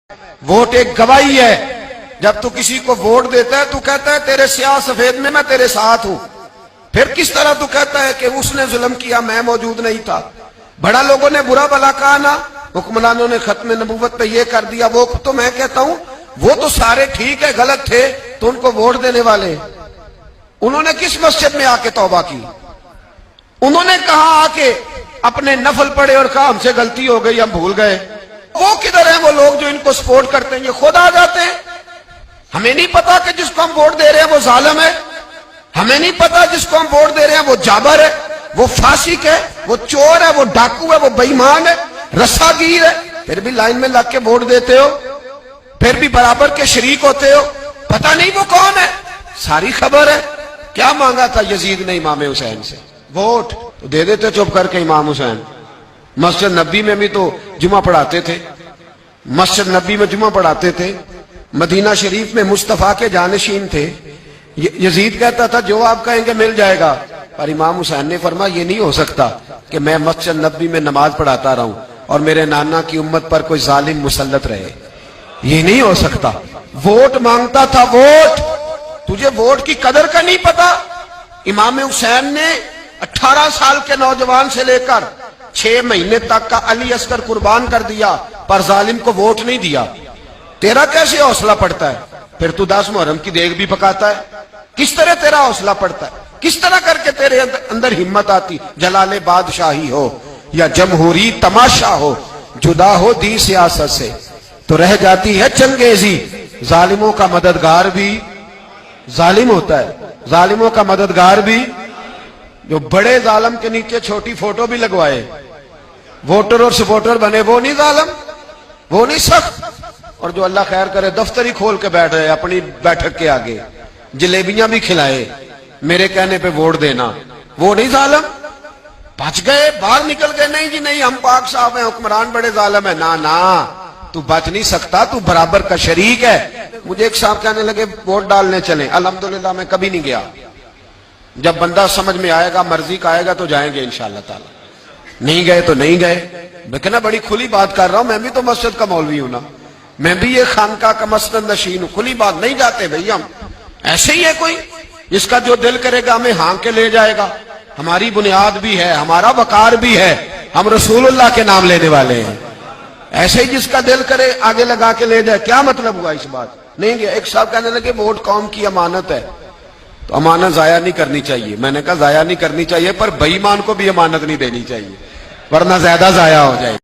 Vote ایک گواہی ہے. جب تو کسی کو ووٹ دیتا ہے تو کہتا ہے تیرے سیاہ سفید میں تیرے ساتھ ہوں. پھر کس طرح تو کہتا ہے کہ اس نے ظلم کیا میں موجود نہیں تھا. بڑا لوگوں نے برا بلا کہا نا, حکمرانوں نے ختم نبوت پہ یہ کر دیا وہ, تو میں کہتا ہوں وہ تو سارے ٹھیک ہے غلط تھے تو ان کو ووٹ دینے والے انہوں نے کس مسجد میں آ کے توبہ کی؟ انہوں نے کہا آ کے اپنے نفل پڑھے اور کہا ہم سے غلطی ہو گئی ہم بھول گئے. وہ کدھر ہیں وہ لوگ جو ان کو سپورٹ کرتے ہیں؟ یہ خود آ جاتے ہیں. ہمیں نہیں پتا کہ جس کو ہم ووٹ دے رہے ہیں وہ ظالم ہے. ہمیں نہیں پتا جس کو ہم ووٹ دے رہے ہیں وہ جابر ہے, وہ فاسق ہے, وہ چور ہے, وہ ڈاکو ہے, وہ بے ایمان ہے, رسا گیر ہے. پھر بھی لائن میں لگ کے ووٹ دیتے ہو, پھر بھی برابر کے شریک ہوتے ہو. پتہ نہیں وہ کون ہے, ساری خبر ہے. کیا مانگا تھا یزید نے امام حسین سے؟ ووٹ. تو دے دیتے چپ کر کے امام حسین. مسجد نبی میں بھی تو جمعہ پڑھاتے تھے, مسجد نبی میں جمعہ پڑھاتے تھے, مدینہ شریف میں مصطفیٰ کے جانشین تھے. یزید کہتا تھا جو آپ کہیں گے مل جائے گا, پر امام حسین نے فرمایا یہ نہیں ہو سکتا کہ میں مسجد نبی میں نماز پڑھاتا رہوں اور میرے نانا کی امت پر کوئی ظالم مسلط رہے. یہ نہیں ہو سکتا. ووٹ مانگتا تھا, ووٹ. تجھے ووٹ کی قدر کا نہیں پتا. امام حسین نے 18 سال کے نوجوان سے لے کر 6 مہینے تک کا علی اصغر قربان کر دیا, پر ظالم کو ووٹ نہیں دیا. تیرا کیسے حوصلہ پڑتا ہے؟ پھر تو 10 محرم کی دیگ بھی پکاتا ہے. کس طرح تیرا حوصلہ پڑتا ہے؟ کس طرح کر کے تیرے اندر ہمت آتی؟ جلال بادشاہی ہو یا جمہوری تماشا ہو, جدا ہو دی سیاست سے تو رہ جاتی ہے چنگیزی. ظالموں کا مددگار بھی ظالم ہوتا ہے, ظالموں کا مددگار بھی. جو بڑے ظالم کے نیچے چھوٹی فوٹو بھی لگوائے, ووٹر اور سپورٹر بنے, وہ نہیں ظالم, وہ نہیں سخت. اور جو اللہ خیر کرے دفتر ہی کھول کے بیٹھ رہے اپنی بیٹھک کے آگے, جلیبیاں بھی کھلائے, میرے کہنے پہ ووٹ دینا, وہ نہیں ظالم. بچ گئے, باہر نکل گئے, نہیں جی نہیں ہم پاک صاحب ہیں, حکمران بڑے ظالم ہیں. نا تو بچ نہیں سکتا, تو برابر کا شریک ہے. مجھے ایک صاحب کہنے لگے ووٹ ڈالنے چلیں. الحمدللہ میں کبھی نہیں گیا. جب بندہ سمجھ میں آئے گا, مرضی کا آئے گا تو جائیں گے انشاءاللہ تعالی. نہیں گئے تو نہیں گئے. میں کہنا بڑی کھلی بات کر رہا ہوں, میں بھی تو مسجد کا مولوی ہوں نا, میں بھی یہ خانقاہ کا مسند نشین ہوں. کھلی بات نہیں جاتے بھئی ہم. ایسے ہی ہے کوئی جس کا جو دل کرے گا ہمیں ہانک کے لے جائے گا. ہماری بنیاد بھی ہے, ہمارا وقار بھی ہے, ہم رسول اللہ کے نام لینے والے ہیں. ایسے ہی جس کا دل کرے آگے لگا کے لے جائے. کیا مطلب ہوا اس بات؟ نہیں گیا. ایک صاحب کہنے لگے ووٹ قوم کی امانت ہے, تو امانت ضائع نہیں کرنی چاہیے. میں نے کہا ضائع نہیں کرنی چاہیے, پر بے ایمان کو بھی امانت نہیں دینی چاہیے, ورنہ زیادہ ضائع ہو جائے.